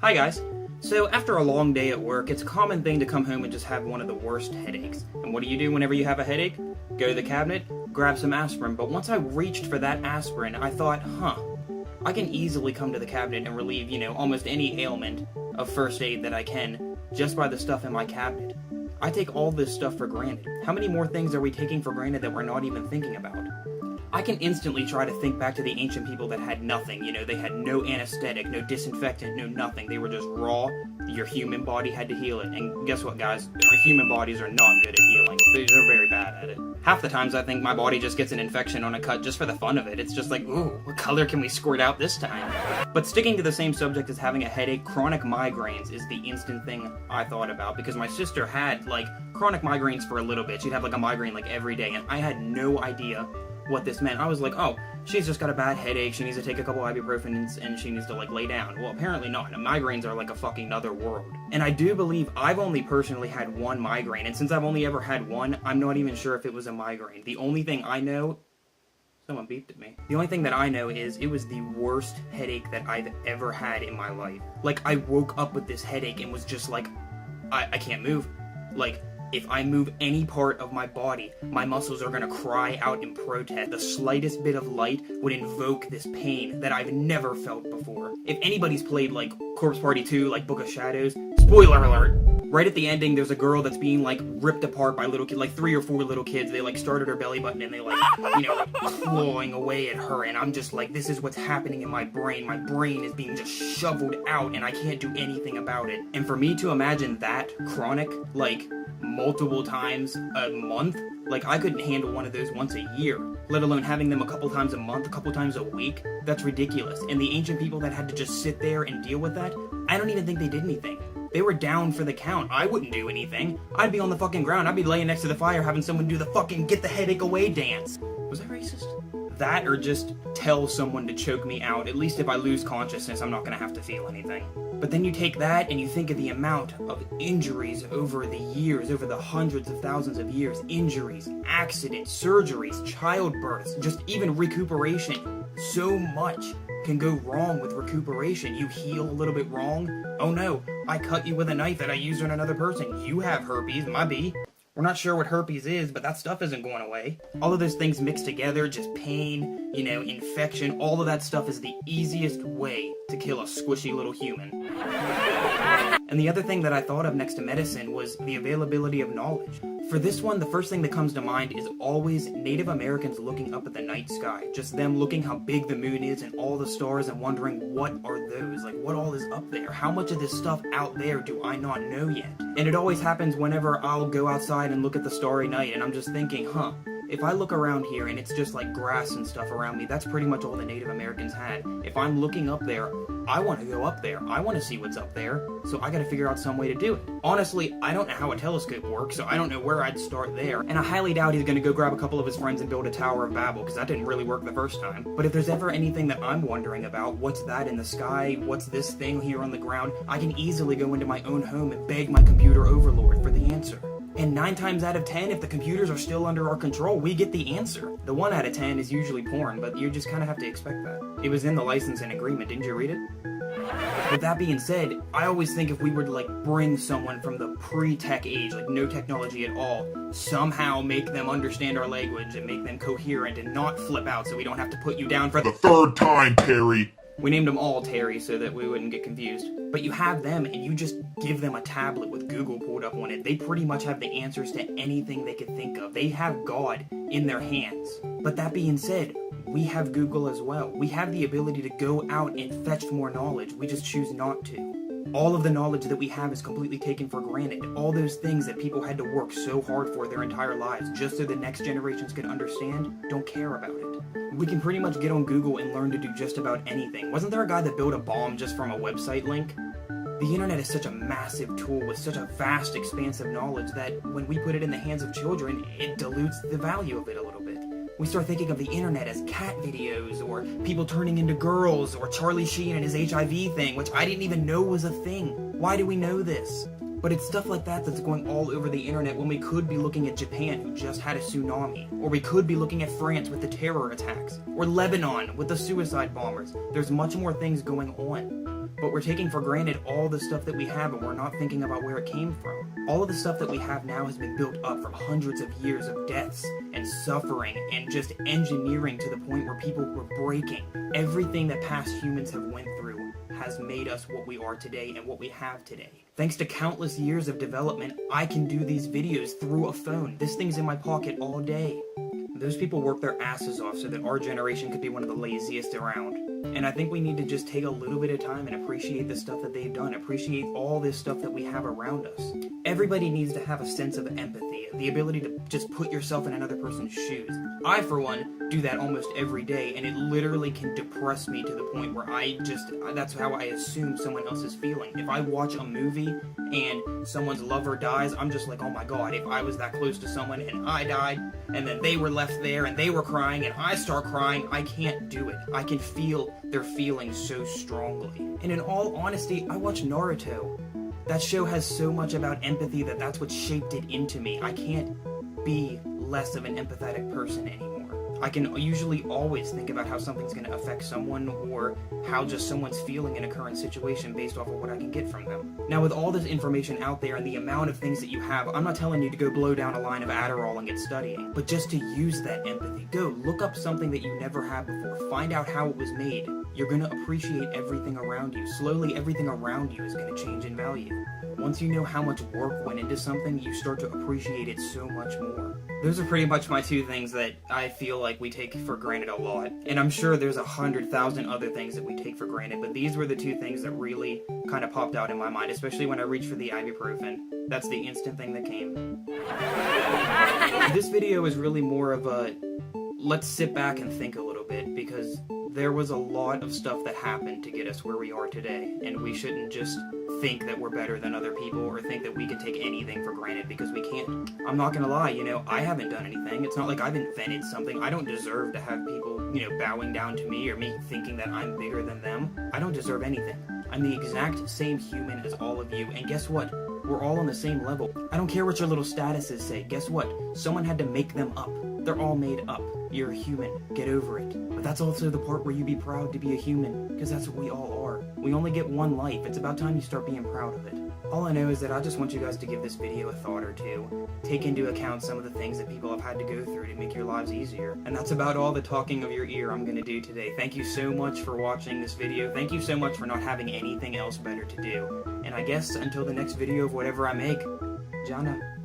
Hi guys. So after a long day at work, it's a common thing to come home and just have one of the worst headaches. And what do you do whenever you have a headache? Go to the cabinet, grab some aspirin. But once I reached for that aspirin, I thought, I can easily come to the cabinet and relieve, almost any ailment of first aid that I can just by the stuff in my cabinet. I take all this stuff for granted. How many more things are we taking for granted that we're not even thinking about? I can instantly try to think back to the ancient people that had nothing, they had no anesthetic, no disinfectant, no nothing. They were just raw. Your human body had to heal it. And guess what, guys? Our human bodies are not good at healing. They're very bad at it. Half the times I think my body just gets an infection on a cut just for the fun of it. It's just like, ooh, what color can we squirt out this time? But sticking to the same subject as having a headache, chronic migraines is the instant thing I thought about, because my sister had, chronic migraines for a little bit. She'd have, a migraine, every day, and I had no idea what this meant. I was like, oh, she's just got a bad headache, she needs to take a couple ibuprofen and she needs to lay down. Well, apparently not. Migraines are like a fucking other world. And I do believe I've only personally had one migraine, and since I've only ever had one, I'm not even sure if it was a migraine. The only thing I know, someone beeped at me. The only thing that I know is it was the worst headache that I've ever had in my life. I woke up with this headache and was just like, I can't move. If I move any part of my body, my muscles are gonna cry out in protest. The slightest bit of light would invoke this pain that I've never felt before. If anybody's played, Corpse Party 2, Book of Shadows, spoiler alert! Right at the ending, there's a girl that's being, ripped apart by little kids, 3 or 4 little kids. They, started her belly button and they, clawing away at her. And I'm just like, this is what's happening in my brain. My brain is being just shoveled out and I can't do anything about it. And for me to imagine that chronic, multiple times a month, I couldn't handle one of those once a year, let alone having them a couple times a month, a couple times a week. That's ridiculous. And the ancient people that had to just sit there and deal with that, I don't even think they did anything. They were down for the count. I wouldn't do anything. I'd be on the fucking ground. I'd be laying next to the fire having someone do the fucking get the headache away dance. Was that racist? That, or just tell someone to choke me out. At least if I lose consciousness, I'm not gonna have to feel anything. But then you take that and you think of the amount of injuries over the years, over the hundreds of thousands of years. Injuries, accidents, surgeries, childbirths, just even recuperation. So much can go wrong with recuperation. You heal a little bit wrong. Oh no, I cut you with a knife that I used on another person. You have herpes, maybe. We're not sure what herpes is, but that stuff isn't going away. All of those things mixed together, just pain, infection, all of that stuff is the easiest way to kill a squishy little human. And the other thing that I thought of next to medicine was the availability of knowledge. For this one, the first thing that comes to mind is always Native Americans looking up at the night sky. Just them looking how big the moon is and all the stars and wondering, what are those? What all is up there? How much of this stuff out there do I not know yet? And it always happens whenever I'll go outside and look at the starry night, and I'm just thinking, if I look around here and it's just grass and stuff around me, that's pretty much all the Native Americans had. If I'm looking up there, I want to go up there. I want to see what's up there, so I gotta figure out some way to do it. Honestly, I don't know how a telescope works, so I don't know where I'd start there, and I highly doubt he's gonna go grab a couple of his friends and build a Tower of Babel, because that didn't really work the first time. But if there's ever anything that I'm wondering about, what's that in the sky, what's this thing here on the ground, I can easily go into my own home and beg my computer overlord for the answer. And 9 times out of 10, if the computers are still under our control, we get the answer. The 1 out of 10 is usually porn, but you just kind of have to expect that. It was in the license and agreement, didn't you read it? With that being said, I always think if we were to bring someone from the pre-tech age, no technology at all, somehow make them understand our language and make them coherent and not flip out so we don't have to put you down for the 3rd time, Terry. We named them all Terry so that we wouldn't get confused. But you have them and you just give them a tablet with Google pulled up on it. They pretty much have the answers to anything they could think of. They have God in their hands. But that being said, we have Google as well. We have the ability to go out and fetch more knowledge. We just choose not to. All of the knowledge that we have is completely taken for granted. All those things that people had to work so hard for their entire lives just so the next generations could understand, don't care about it. We can pretty much get on Google and learn to do just about anything. Wasn't there a guy that built a bomb just from a website link? The internet is such a massive tool with such a vast expanse of knowledge that when we put it in the hands of children, it dilutes the value of it a little bit. We start thinking of the internet as cat videos, or people turning into girls, or Charlie Sheen and his HIV thing, which I didn't even know was a thing. Why do we know this? But it's stuff like that that's going all over the internet when we could be looking at Japan, who just had a tsunami. Or we could be looking at France with the terror attacks. Or Lebanon with the suicide bombers. There's much more things going on. but we're taking for granted all the stuff that we have, and we're not thinking about where it came from. All of the stuff that we have now has been built up from hundreds of years of deaths and suffering and just engineering to the point where people were breaking. Everything that past humans have went through has made us what we are today and what we have today. Thanks to countless years of development, I can do these videos through a phone. This thing's in my pocket all day. Those people worked their asses off so that our generation could be one of the laziest around. And I think we need to just take a little bit of time and appreciate the stuff that they've done, appreciate all this stuff that we have around us. Everybody needs to have a sense of empathy, the ability to just put yourself in another person's shoes. I, for one, do that almost every day, and it literally can depress me to the point where that's how I assume someone else is feeling. If I watch a movie and someone's lover dies, I'm just like, oh my god, if I was that close to someone and I died, and then they were left there and they were crying and I start crying, I can't do it. I can feel their feelings so strongly. And in all honesty, I watch Naruto. That show has so much about empathy that's what shaped it into me. I can't be less of an empathetic person anymore. I can usually always think about how something's going to affect someone or how just someone's feeling in a current situation based off of what I can get from them. Now, with all this information out there and the amount of things that you have, I'm not telling you to go blow down a line of Adderall and get studying, but just to use that empathy. Go look up something that you never had before. Find out how it was made. You're going to appreciate everything around you. Slowly, everything around you is going to change in value. Once you know how much work went into something, you start to appreciate it so much more. Those are pretty much my two things that I feel like we take for granted a lot. And I'm sure there's 100,000 other things that we take for granted, but these were the two things that really kind of popped out in my mind, especially when I reached for the ibuprofen. That's the instant thing that came. This video is really more of a let's sit back and think a little bit, because there was a lot of stuff that happened to get us where we are today, and we shouldn't just think that we're better than other people or think that we can take anything for granted, because we can't. I'm not gonna lie, I haven't done anything. It's not like I've invented something. I don't deserve to have people, bowing down to me or me thinking that I'm bigger than them. I don't deserve anything. I'm the exact same human as all of you, and guess what? We're all on the same level. I don't care what your little statuses say. Guess what? Someone had to make them up. They're all made up. You're a human. Get over it. But that's also the part where you be proud to be a human, because that's what we all are. We only get one life. It's about time you start being proud of it. All I know is that I just want you guys to give this video a thought or two. Take into account some of the things that people have had to go through to make your lives easier. And that's about all the talking of your ear I'm going to do today. Thank you so much for watching this video. Thank you so much for not having anything else better to do. And I guess until the next video of whatever I make, Jana.